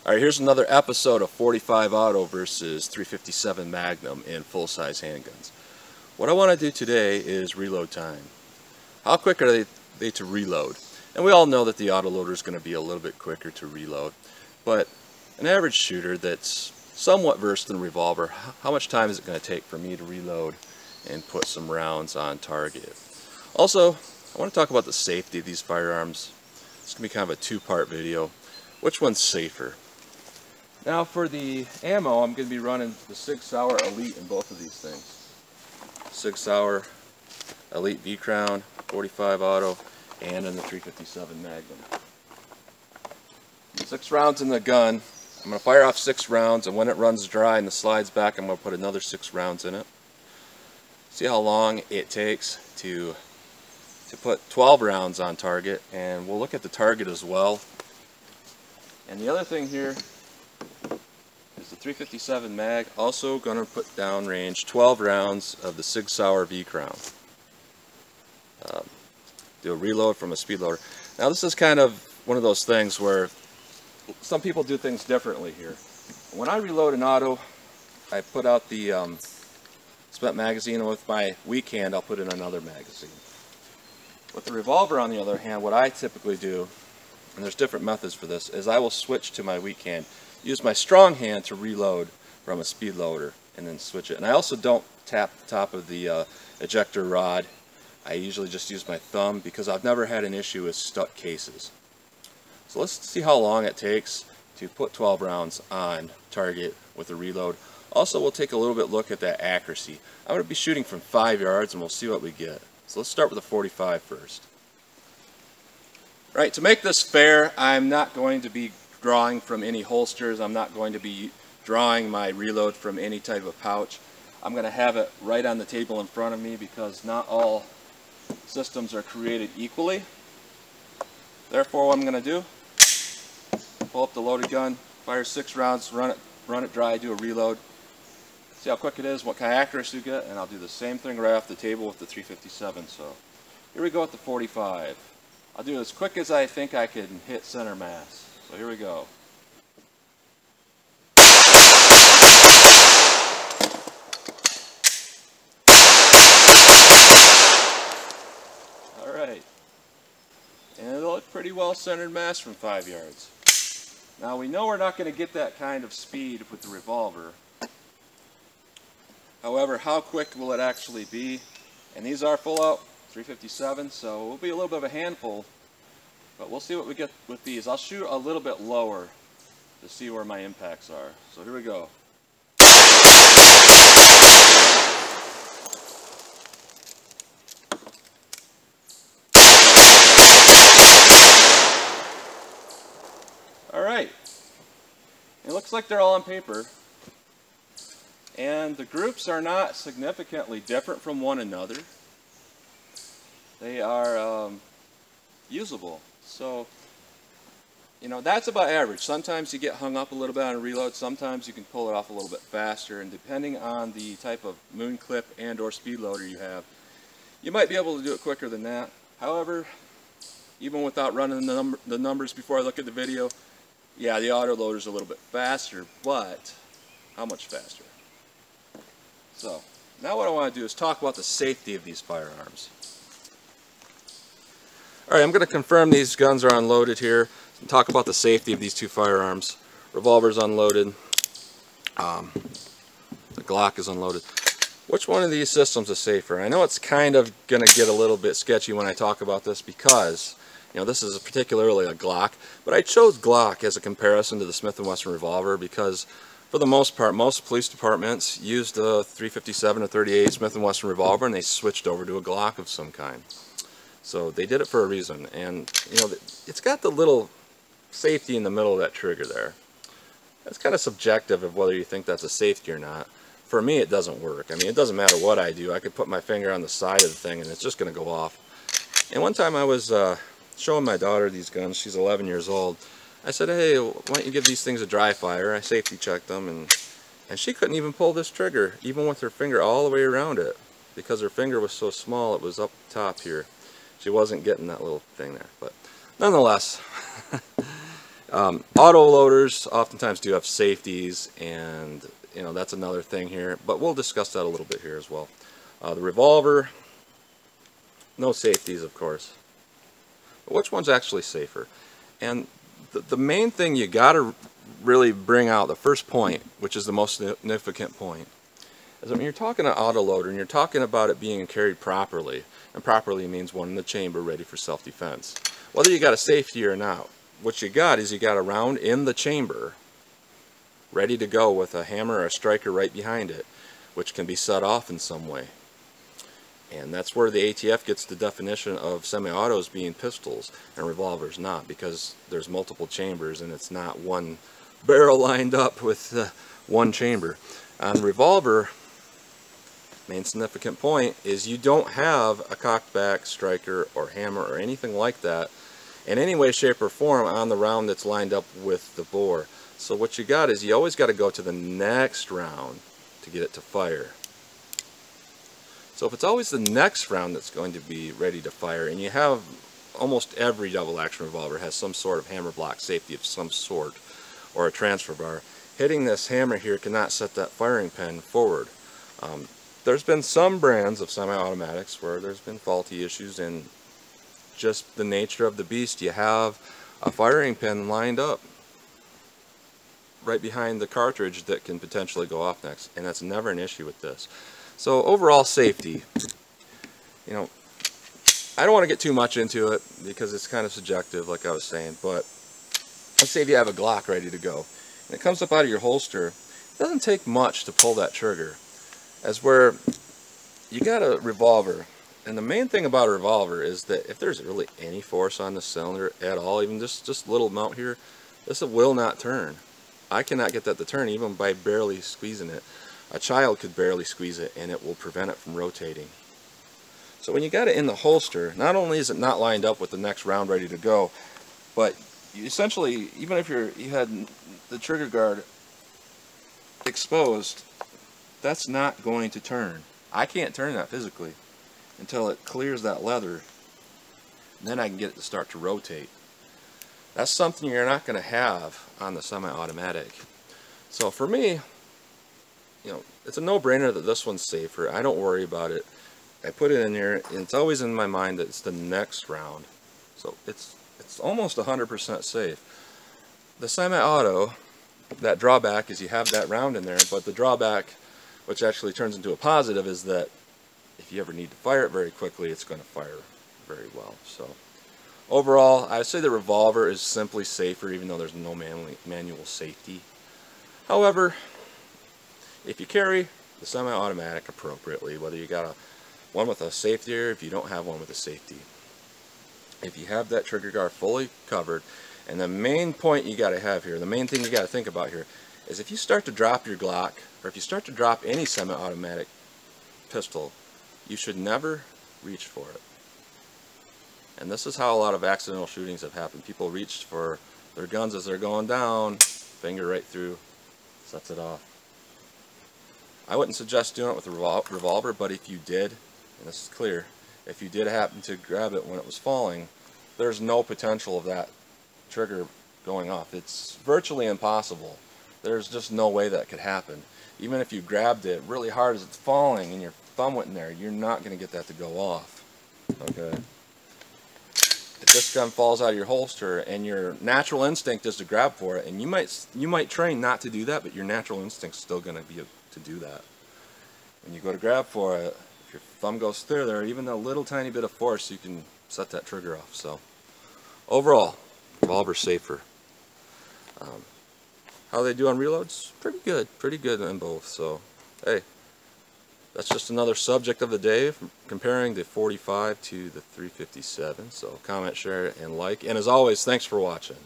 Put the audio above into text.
Alright, here's another episode of 45 Auto versus 357 Magnum in full-size handguns. What I want to do today is reload time. How quick are they to reload? And we all know that the autoloader is going to be a little bit quicker to reload, but an average shooter that's somewhat versed in Revolver, how much time is it going to take for me to reload and put some rounds on target? Also, I want to talk about the safety of these firearms. It's going to be kind of a two-part video. Which one's safer? Now for the ammo, I'm going to be running the 6 Sauer Elite in both of these things. 6 Sauer Elite V-Crown, 45 Auto, and in the 357 Magnum. 6 rounds in the gun. I'm going to fire off 6 rounds, and when it runs dry and the slides back, I'm going to put another 6 rounds in it. See how long it takes to put 12 rounds on target, and we'll look at the target as well. And the other thing here is the 357 mag, also going to put downrange 12 rounds of the 6 Sauer V-Crown. Do a reload from a speed loader. Now this is kind of one of those things where some people do things differently here. When I reload an auto, I put out the spent magazine, and with my weak hand I'll put in another magazine. With the Revolver, on the other hand, what I typically do, and there's different methods for this, is I will switch to my weak hand, use my strong hand to reload from a speed loader, and then switch it. And I also don't tap the top of the ejector rod. I usually just use my thumb because I've never had an issue with stuck cases. So let's see how long it takes to put 12 rounds on target with a reload. Also, we'll take a little bit look at that accuracy. I'm going to be shooting from 5 yards, and we'll see what we get. So let's start with the 45 first. Right, to make this fair, I'm not going to be drawing from any holsters. I'm not going to be drawing my reload from any type of pouch. I'm going to have it right on the table in front of me because not all systems are created equally. Therefore, what I'm going to do, pull up the loaded gun, fire 6 rounds, run it dry, do a reload. See how quick it is, what kind of accuracy you get, and I'll do the same thing right off the table with the 357. So here we go with the 45. I'll do it as quick as I think I can hit center mass. So here we go. Alright. And it'll look pretty well centered mass from 5 yards. Now we know we're not going to get that kind of speed with the Revolver. However, how quick will it actually be? And these are full out 357, so it will be a little bit of a handful, but we'll see what we get with these. I'll shoot a little bit lower to see where my impacts are. So here we go. Alright, it looks like they're all on paper. And the groups are not significantly different from one another. They are usable. So, you know, that's about average. Sometimes you get hung up a little bit on a reload. Sometimes you can pull it off a little bit faster. And depending on the type of moon clip and or speed loader you have, you might be able to do it quicker than that. However, even without running the numbers before I look at the video, yeah, the autoloader is a little bit faster, but how much faster? So, now what I want to do is talk about the safety of these firearms. Alright, I'm going to confirm these guns are unloaded here and talk about the safety of these two firearms. Revolver's unloaded. The Glock is unloaded. Which one of these systems is safer? I know it's kind of going to get a little bit sketchy when I talk about this because, you know, this is particularly a Glock, but I chose Glock as a comparison to the Smith & Wesson Revolver because for the most part, most police departments used a 357 or 38 Smith & Wesson Revolver, and they switched over to a Glock of some kind. So they did it for a reason, and you know, it's got the little safety in the middle of that trigger there. That's kind of subjective of whether you think that's a safety or not. For me, it doesn't work. I mean, it doesn't matter what I do. I could put my finger on the side of the thing, and it's just going to go off. And one time I was showing my daughter these guns. She's 11 years old. I said, hey, why don't you give these things a dry fire? I safety checked them, and she couldn't even pull this trigger, even with her finger all the way around it, because her finger was so small it was up top here. She wasn't getting that little thing there. But nonetheless, Auto loaders oftentimes do have safeties, and you know, that's another thing here, but we'll discuss that a little bit here as well. The revolver, no safeties, of course. But which one's actually safer? And the main thing you got to really bring out, the first point, which is the most significant point, is when you're talking an autoloader and you're talking about it being carried properly, and properly means one in the chamber ready for self-defense. Whether you got a safety or not, what you got is you got a round in the chamber ready to go with a hammer or a striker right behind it, which can be set off in some way. And that's where the ATF gets the definition of semi-autos being pistols and revolvers not, because there's multiple chambers and it's not one barrel lined up with one chamber. On revolver, main significant point is you don't have a cocked back striker or hammer or anything like that in any way, shape, or form on the round that's lined up with the bore. So what you got is you always got to go to the next round to get it to fire. So if it's always the next round that's going to be ready to fire, and you have almost every double action revolver has some sort of hammer block safety of some sort, or a transfer bar, hitting this hammer here cannot set that firing pin forward. There's been some brands of semi-automatics where there's been faulty issues, and just the nature of the beast, you have a firing pin lined up right behind the cartridge that can potentially go off next, and that's never an issue with this. So overall safety, you know, I don't want to get too much into it because it's kind of subjective, like I was saying, but let's say if you have a Glock ready to go and it comes up out of your holster, it doesn't take much to pull that trigger. As where you got a revolver, and the main thing about a revolver is that if there's really any force on the cylinder at all, even just a little amount here, this will not turn. I cannot get that to turn even by barely squeezing it. A child could barely squeeze it and it will prevent it from rotating. So when you got it in the holster, not only is it not lined up with the next round ready to go, but you essentially, even if you had the trigger guard exposed, that's not going to turn. I can't turn that physically until it clears that leather. Then I can get it to start to rotate. That's something you're not going to have on the semi-automatic. So for me, you know, it's a no-brainer that this one's safer. I don't worry about it. I put it in here, and it's always in my mind that it's the next round. So it's almost 100% safe. The semi-auto, that drawback is you have that round in there, but the drawback, which actually turns into a positive, is that if you ever need to fire it very quickly, it's going to fire very well. So overall, I would say the revolver is simply safer, even though there's no manual safety. However, if you carry the semi-automatic appropriately, whether you got one with a safety or if you don't have one with a safety, if you have that trigger guard fully covered, and the main point you got to have here, the main thing you got to think about here, is if you start to drop your Glock, or if you start to drop any semi-automatic pistol, you should never reach for it. And this is how a lot of accidental shootings have happened. People reach for their guns as they're going down, finger right through, sets it off. I wouldn't suggest doing it with a revolver, but if you did, and this is clear, if you did happen to grab it when it was falling, there's no potential of that trigger going off. It's virtually impossible. There's just no way that could happen. Even if you grabbed it really hard as it's falling and your thumb went in there, you're not going to get that to go off. Okay? If this gun falls out of your holster and your natural instinct is to grab for it, and you might train not to do that, but your natural instinct's still going to be to do that. When you go to grab for it, if your thumb goes through there, even a little tiny bit of force, you can set that trigger off. So overall, revolver safer. How they do on reloads? Pretty good on both. So hey, that's just another subject of the day, comparing the 45 to the 357. So comment, share, and like. And as always, thanks for watching.